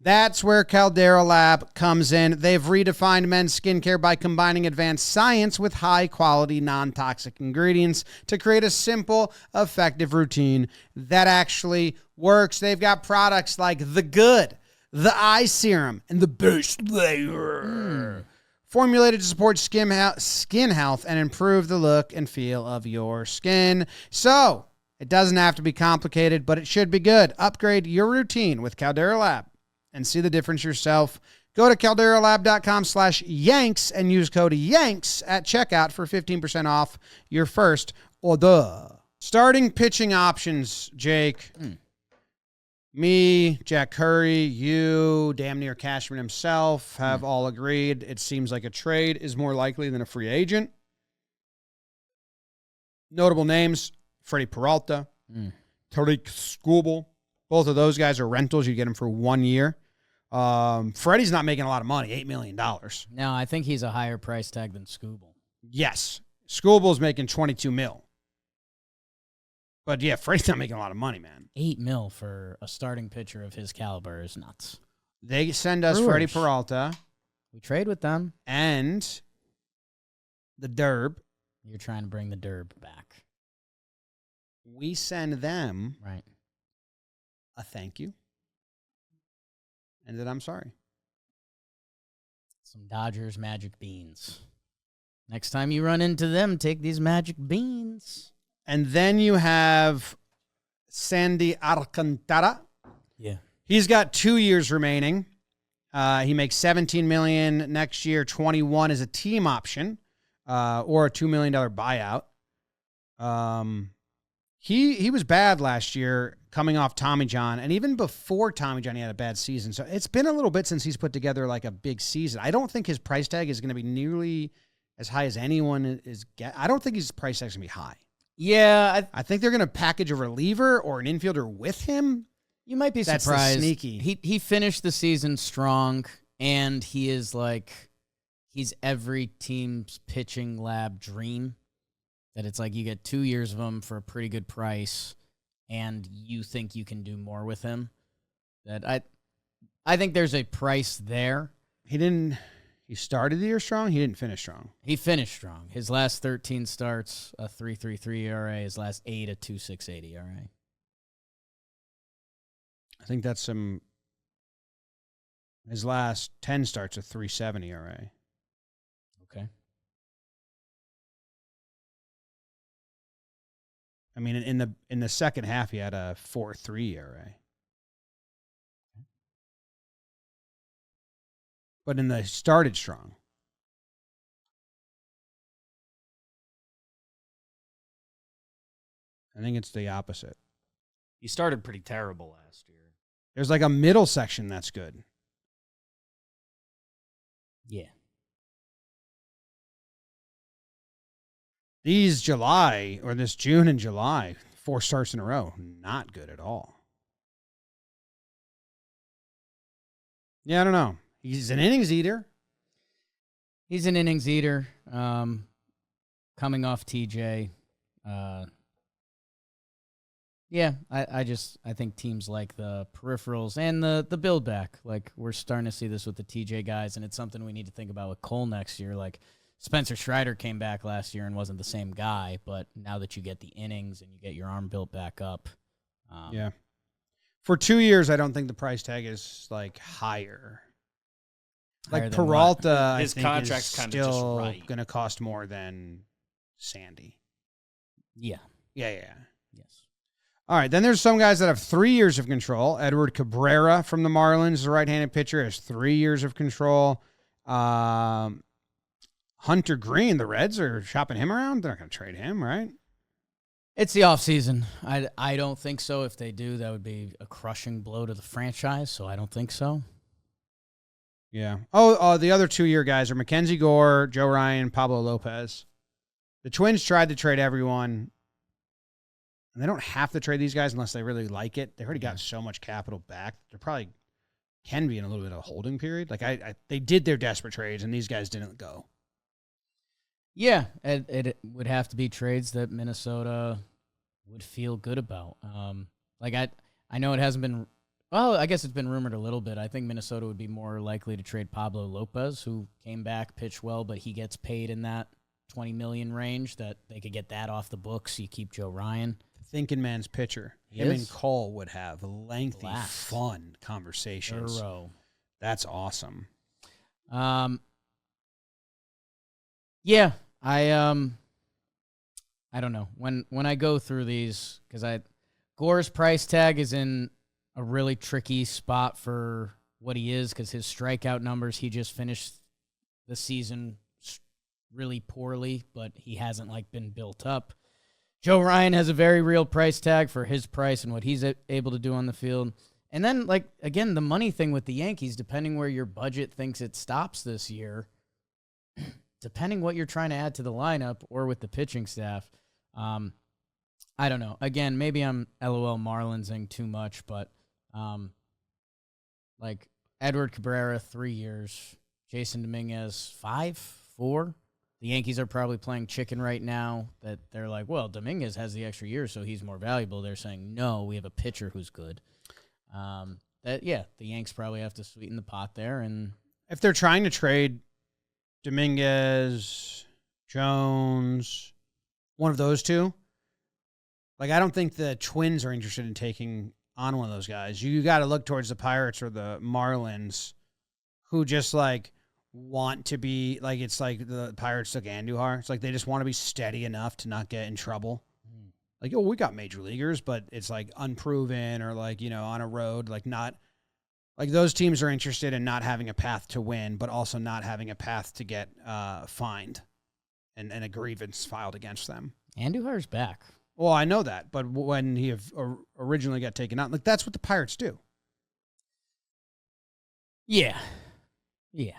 That's where Caldera Lab comes in. They've redefined men's skincare by combining advanced science with high-quality, non-toxic ingredients to create a simple, effective routine that actually works. They've got products like The Good, the Eye Serum, and the Boost Layer. Formulated to support skin health and improve the look and feel of your skin. So, it doesn't have to be complicated, but it should be good. Upgrade your routine with Caldera Lab and see the difference yourself. Go to calderalab.com/Yanks and use code Yanks at checkout for 15% off your first order. Starting pitching options, Jake. Me, Jack Curry, you, damn near Cashman himself have all agreed. It seems like a trade is more likely than a free agent. Notable names, Freddy Peralta, Tarik, Skubal. Both of those guys are rentals. You get them for 1 year. Freddy's not making a lot of money, $8 million. No, I think he's a higher price tag than Skubal. Yes. Skubal's making $22 million. But yeah, Freddy's not making a lot of money, man. $8 million for a starting pitcher of his caliber is nuts. They send us Freddy Peralta. We trade with them. And the Derb. You're trying to bring the Derb back. We send them right a thank you. And that I'm sorry. Some Dodgers magic beans. Next time you run into them, take these magic beans. And then you have Sandy Alcantara. Yeah. He's got 2 years remaining. He makes $17 million next year. 21 is a team option, or a $2 million buyout. He was bad last year coming off Tommy John, and even before Tommy John, he had a bad season. So it's been a little bit since he's put together like a big season. I don't think his price tag is going to be nearly as high as anyone is. I don't think his price tag is going to be high. Yeah, I think they're going to package a reliever or an infielder with him. you might be That's the surprised. sneaky. He finished the season strong, and he is he's every team's pitching lab dream. That it's like you get 2 years of him for a pretty good price, and you think you can do more with him. That I think there's a price there. He started the year strong. He didn't finish strong. He finished strong. His last 13 starts, a 3.33 ERA. His last 8, a 2.68 ERA. I think that's his last 10 starts, a 3.70 ERA. Okay. I mean, in the second half, he had a 4.3 ERA. But he started strong. I think it's the opposite. He started pretty terrible last year. There's like a middle section that's good. Yeah. This June and July, 4 starts in a row, not good at all. Yeah, I don't know. He's an innings eater. He's an innings eater. Coming off TJ. Yeah, I think teams like the peripherals and the build back. Like, we're starting to see this with the TJ guys, and it's something we need to think about with Cole next year. Like, Spencer Strider came back last year and wasn't the same guy, but now that you get the innings and you get your arm built back up. Yeah. For 2 years, I don't think the price tag is like higher. Higher Like than Peralta, His I think contract's is kinda just still right. going to cost more than Sandy. Yeah. Yeah. Yes. All right, then there's some guys that have 3 years of control. Edward Cabrera from the Marlins, the right-handed pitcher, has 3 years of control. Hunter Green, the Reds are shopping him around. They're not going to trade him, right? It's the offseason. I don't think so. If they do, that would be a crushing blow to the franchise, so I don't think so. Yeah. Oh, the other 2-year guys are Mackenzie Gore, Joe Ryan, Pablo Lopez. The Twins tried to trade everyone, and they don't have to trade these guys unless they really like it. They already got so much capital back. They probably can be in a little bit of a holding period. Like they did their desperate trades, and these guys didn't go. Yeah, it would have to be trades that Minnesota would feel good about. I know it hasn't been. Well, I guess it's been rumored a little bit. I think Minnesota would be more likely to trade Pablo Lopez, who came back, pitched well, but he gets paid in that $20 million range. That they could get that off the books. You keep Joe Ryan. Thinking man's pitcher. Him and Cole would have lengthy, fun conversations. That's awesome. Yeah, I don't know. When I go through these, because Gore's price tag is in a really tricky spot for what he is, because his strikeout numbers, he just finished the season really poorly, but he hasn't been built up. Joe Ryan has a very real price tag for his price and what he's able to do on the field. And then, again, the money thing with the Yankees, depending where your budget thinks it stops this year, depending what you're trying to add to the lineup or with the pitching staff, I don't know. Again, maybe I'm LOL Marlinsing too much, but Edward Cabrera, 3 years. Jason Dominguez, 5, 4. The Yankees are probably playing chicken right now that they're like, well, Dominguez has the extra year, so he's more valuable. They're saying, no, we have a pitcher who's good. The Yanks probably have to sweeten the pot there. And if they're trying to trade Dominguez, Jones, one of those two, I don't think the Twins are interested in taking on one of those guys. You got to look towards the Pirates or the Marlins, who just want to be it's like the Pirates took Andujar. It's like they just want to be steady enough to not get in trouble. like, oh, we got major leaguers, but it's like unproven or like, on a road, like not like those teams are interested in not having a path to win, but also not having a path to get fined and a grievance filed against them. Andujar's back. Well, I know that, but when he originally got taken out, like that's what the Pirates do. Yeah. Yeah.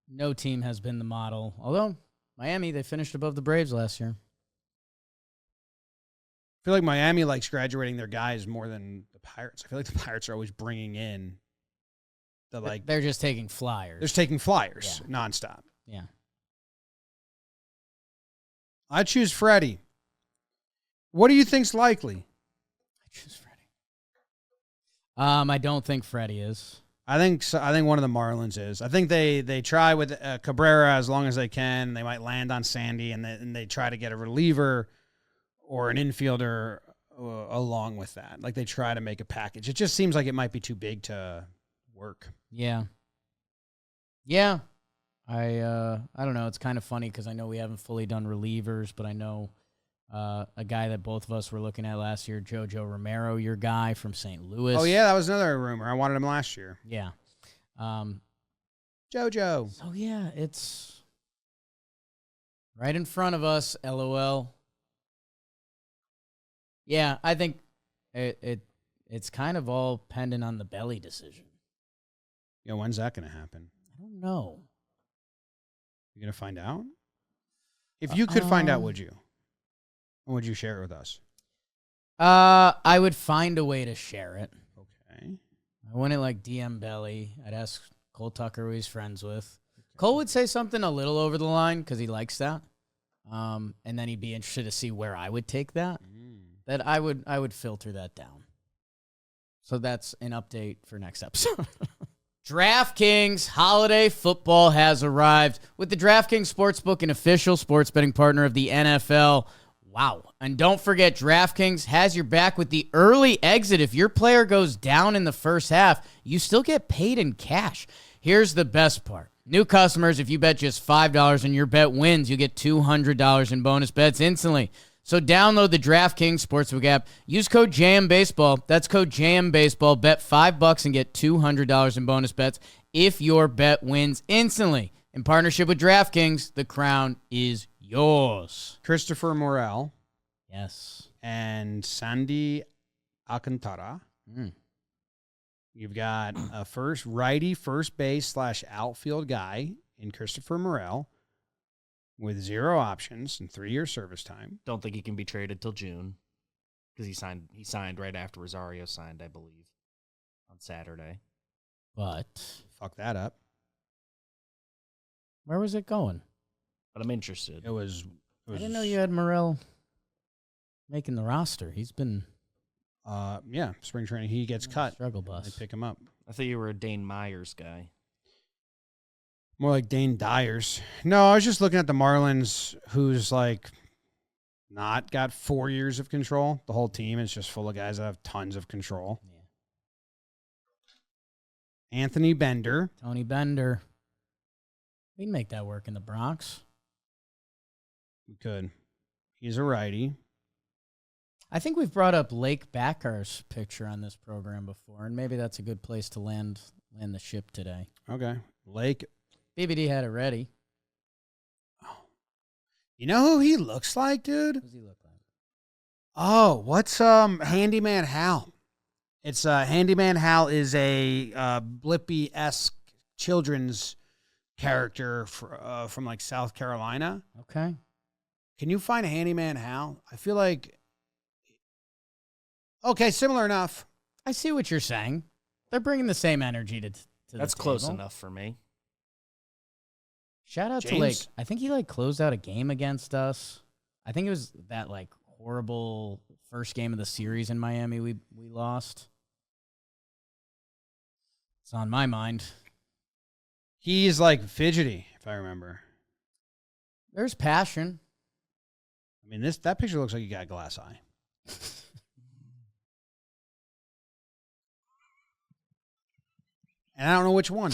No team has been the model. Although, Miami, they finished above the Braves last year. I feel like Miami likes graduating their guys more than the Pirates. I feel like the Pirates are always bringing in They're just taking flyers. They're taking flyers nonstop. Yeah. I choose Freddy. What do you think's likely? I choose Freddy. I don't think Freddy is. I think so. I think one of the Marlins is. I think they try with Cabrera as long as they can. They might land on Sandy, and they try to get a reliever or an infielder along with that. Like they try to make a package. It just seems like it might be too big to work. Yeah. Yeah. I don't know. It's kind of funny because I know we haven't fully done relievers, but I know a guy that both of us were looking at last year, Jojo Romero, your guy from St. Louis. Oh, yeah, that was another rumor. I wanted him last year. Yeah. Jojo. So, yeah, it's right in front of us, LOL. Yeah, I think it's kind of all pending on the belly decision. Yeah, when's that going to happen? I don't know. You going to find out? If you could find out, would you? Or would you share it with us? I would find a way to share it. Okay. I wouldn't like DM Belly. I'd ask Cole Tucker, who he's friends with. Cole would say something a little over the line because he likes that. And then he'd be interested to see where I would take that. That I would filter that down. So that's an update for next episode. DraftKings holiday football has arrived. With the DraftKings Sportsbook, an official sports betting partner of the NFL. Wow. And don't forget, DraftKings has your back with the early exit. If your player goes down in the first half, you still get paid in cash. Here's the best part. New customers, if you bet just $5 and your bet wins, you get $200 in bonus bets instantly. So download the DraftKings Sportsbook app. Use code JMBaseball. That's code JMBaseball. Bet $5 and get $200 in bonus bets if your bet wins instantly. In partnership with DraftKings, the crown is yours. Christopher Morel. Yes. And Sandy Alcantara. You've got a righty first base / outfield guy in Christopher Morel with 0 options and 3-year service time. Don't think he can be traded till June because he signed right after Rosario signed, I believe, on Saturday. But fuck that up. Where was it going? But I'm interested. It was I didn't know you had Morel making the roster. He's been spring training. He gets cut. Struggle bus. They pick him up. I thought you were a Dane Myers guy. More like Dane Dyers. No, I was just looking at the Marlins, who's like not got 4 years of control. The whole team is just full of guys that have tons of control. Yeah. Anthony Bender. Tony Bender. We'd make that work in the Bronx. We could. He's a righty. I think we've brought up Lake Backar's picture on this program before, and maybe that's a good place to land the ship today. Okay. Lake. BBD had it ready. Oh. You know who he looks like, dude? What does he look like? Oh, what's Handyman Hal? It's Handyman Hal is a Blippi-esque children's character from like South Carolina. Okay. Can you find Handyman Hal? I feel like okay, similar enough. I see what you're saying. They're bringing the same energy to That's the close table. enough for me. Shout out to Lake. I think he closed out a game against us. I think it was that horrible first game of the series in Miami we lost. It's on my mind. He's fidgety, if I remember. There's passion. I mean, that picture looks like you got a glass eye. And I don't know which one.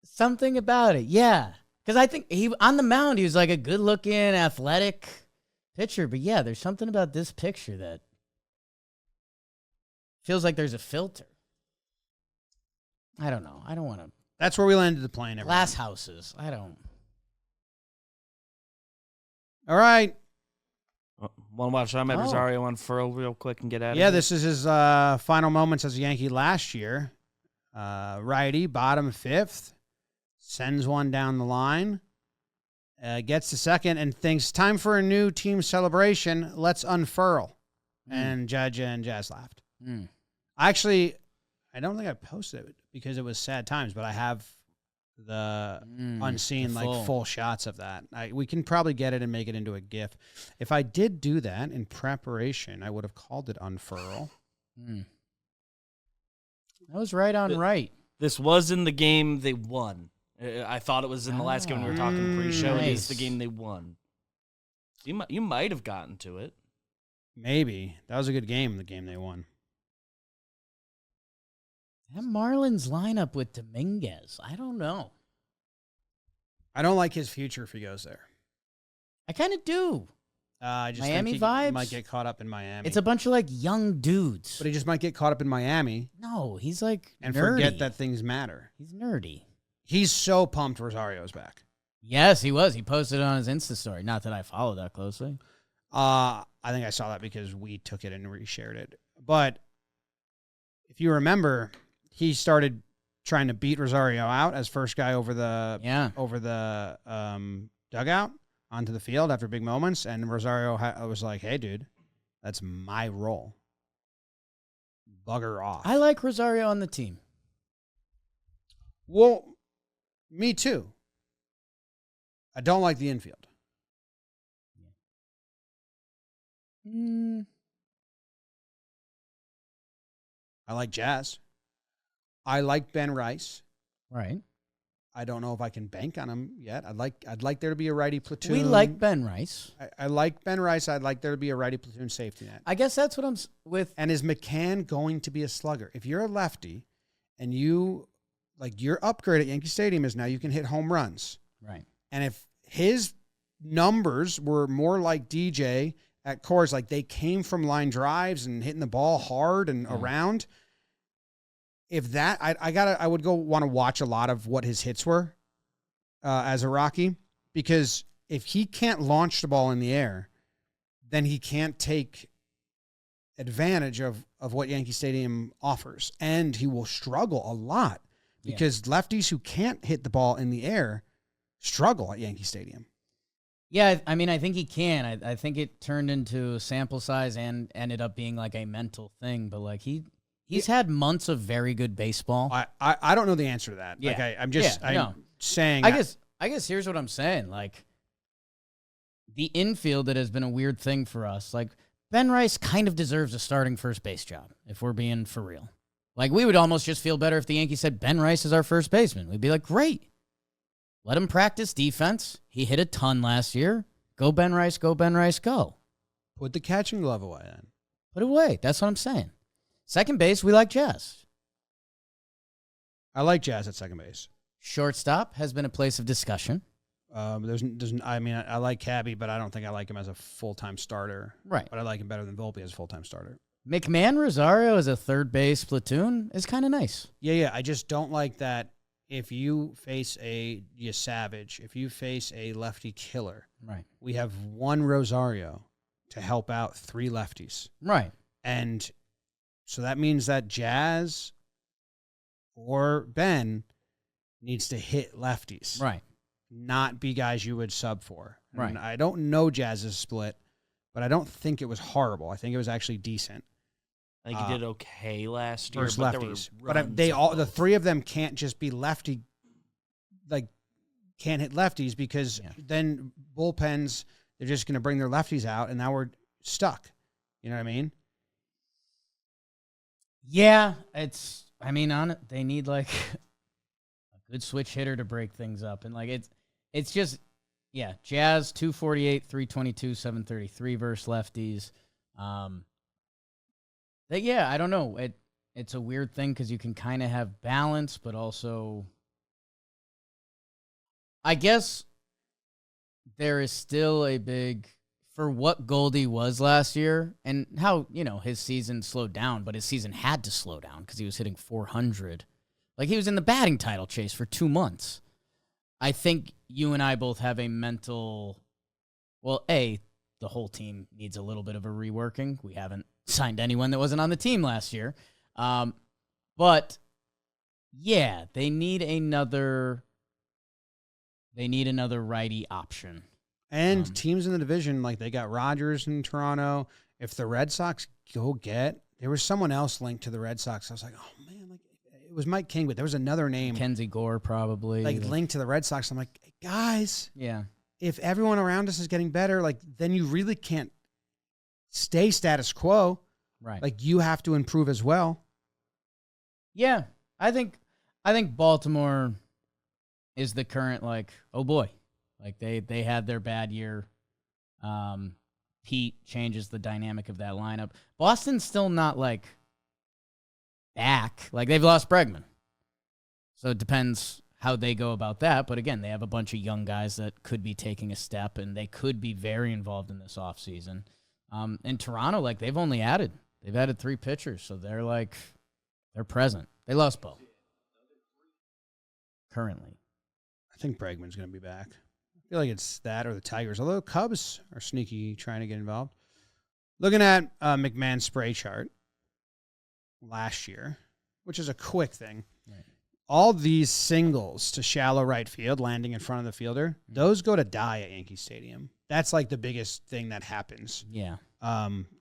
Something about it, yeah. Because I think he on the mound, he was like a good-looking, athletic pitcher. But yeah, there's something about this picture that feels like there's a filter. I don't know. I don't want to. That's where we landed the plane. Everyone. Glass houses. I don't. All right. Want to watch Amed Rosario unfurl real quick and get out of Yeah, here? this is his final moments as a Yankee last year. Righty, bottom fifth. Sends one down the line. Gets to second and thinks, time for a new team celebration. Let's unfurl. And Judge and Jazz laughed. Actually, I don't think I posted it because it was sad times, but I have the unseen, full shots of that. We can probably get it and make it into a GIF. If I did do that in preparation, I would have called it unfurl. That was right on right. This was in the game they won. I thought it was in the last game when we were talking pre-show. Nice. It is the game they won. You might have gotten to it. Maybe. That was a good game, the game they won. That Marlins lineup with Dominguez, I don't know. I don't like his future if he goes there. I kind of do. I just Miami think he vibes? might get caught up in Miami. It's a bunch of like young dudes. But he just might get caught up in Miami No, he's like and nerdy. forget that things matter. He's nerdy. He's so pumped Rosario's back. Yes, he was. He posted it on his Insta story. Not that I follow that closely. I think I saw that because we took it and reshared it. But if you remember, he started trying to beat Rosario out as first guy over the dugout onto the field after big moments, and Rosario was like, "Hey, dude, that's my role. Bugger off." I like Rosario on the team. Well, me too. I don't like the infield. I like Jazz. I like Ben Rice. Right. I don't know if I can bank on him yet. I'd like there to be a righty platoon. We like Ben Rice. I like Ben Rice. I'd like there to be a righty platoon safety net. I guess that's what I'm with. And is McCann going to be a slugger? If you're a lefty and your upgrade at Yankee Stadium is now you can hit home runs. Right. And if his numbers were more like DJ at Coors, like they came from line drives and hitting the ball hard and around, if that, I would go want to watch a lot of what his hits were as a Rocky, because if he can't launch the ball in the air, then he can't take advantage of what Yankee Stadium offers. And he will struggle a lot because lefties who can't hit the ball in the air struggle at Yankee Stadium. Yeah, I mean, I think he can. I think it turned into a sample size and ended up being like a mental thing. But like he's had months of very good baseball. I don't know the answer to that. Yeah. Like I'm saying. I guess here's what I'm saying. Like the infield that has been a weird thing for us. Like Ben Rice kind of deserves a starting first base job if we're being for real. Like we would almost just feel better if the Yankees said Ben Rice is our first baseman. We'd be like, great. Let him practice defense. He hit a ton last year. Go Ben Rice, go Ben Rice, go. Put the catching glove away then. Put it away. That's what I'm saying. Second base, we like Jazz. I like Jazz at second base. Shortstop has been a place of discussion. I like Cabby, but I don't think I like him as a full-time starter. Right. But I like him better than Volpe as a full-time starter. McMahon Rosario as a third base platoon is kind of nice. Yeah. I just don't like that. If you face Savage, if you face a lefty killer, right? We have one Rosario to help out three lefties, right? And so that means that Jazz or Ben needs to hit lefties, right? Not be guys you would sub for, right? And I don't know Jazz's split, but I don't think it was horrible. I think it was actually decent. I think he did okay last year. Versus but lefties. But the three of them can't just be lefty, like can't hit lefties because then bullpens, they're just going to bring their lefties out and now we're stuck. You know what I mean? Yeah, they need like a good switch hitter to break things up. And like it's just, Jazz 248, 322, 733 versus lefties. I don't know. It's a weird thing because you can kind of have balance, but also I guess there is still a big, for what Goldie was last year and how, his season slowed down, but his season had to slow down because he was hitting 400. Like, he was in the batting title chase for 2 months. I think you and I both have a mental, the whole team needs a little bit of a reworking. We haven't signed anyone that wasn't on the team last year. But, yeah, they need another righty option. And teams in the division, like they got Rogers in Toronto. If the Red Sox there was someone else linked to the Red Sox. I was like, oh man, like it was Mike King, but there was another name. Kenzie Gore probably. Like linked to the Red Sox. I'm like, guys, yeah. If everyone around us is getting better, like then you really can't stay status quo. Right. Like you have to improve as well. Yeah. I think Baltimore is the current, like, oh boy. Like, they had their bad year. Pete changes the dynamic of that lineup. Boston's still not, like, back. Like, they've lost Bregman. So it depends how they go about that. But, again, they have a bunch of young guys that could be taking a step, and they could be very involved in this offseason. In Toronto, like, they've added 3 pitchers. So they're, like, they're present. They lost Bo. Currently. I think Bregman's going to be back. I feel like it's that or the Tigers, although Cubs are sneaky trying to get involved. Looking at McMahon's spray chart last year, which is a quick thing. Right. All these singles to shallow right field, landing in front of the fielder, those go to die at Yankee Stadium. That's like the biggest thing that happens. Yeah.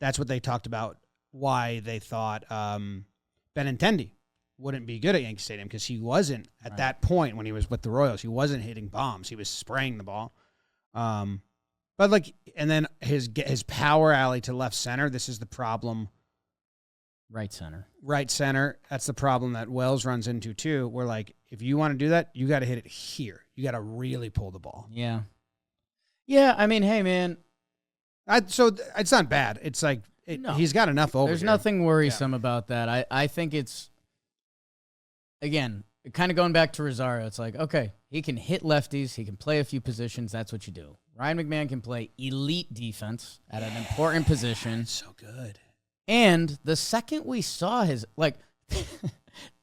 That's what they talked about, why they thought Benintendi wouldn't be good at Yankee Stadium because he wasn't at that point when he was with the Royals. He wasn't hitting bombs. He was spraying the ball. But like, and then his power alley to left center. This is the problem. Right center. That's the problem that Wells runs into too. Where like, if you want to do that, you got to hit it here. You got to really pull the ball. Yeah. Yeah. I mean, hey man. So it's not bad. It's like he's got enough over. There's nothing worrisome about that. I think it's. Again, kind of going back to Rosario, it's like, okay, he can hit lefties. He can play a few positions. That's what you do. Ryan McMahon can play elite defense at an important position. So good. And the second we saw his, like,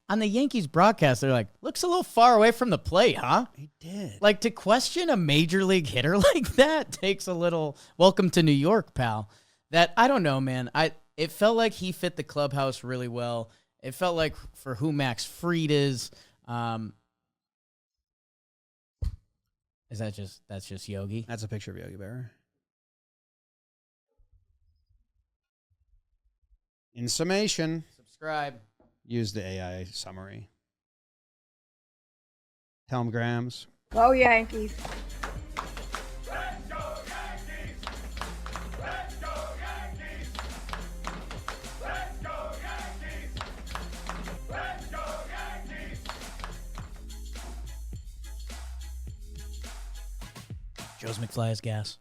on the Yankees broadcast, they're like, looks a little far away from the plate, huh? He did. Like, to question a major league hitter like that takes a little, welcome to New York, pal. That, I don't know, man. It felt like he fit the clubhouse really well. It felt like for who Max Fried is that's just Yogi? That's a picture of Yogi Berra. In summation, subscribe. Use the AI summary. Tell them Grams. Go Yankees. Let's go Yankees! Let's go Yankees! Let's go Yankees! Let's go Yankees! Joe's McFly is gas.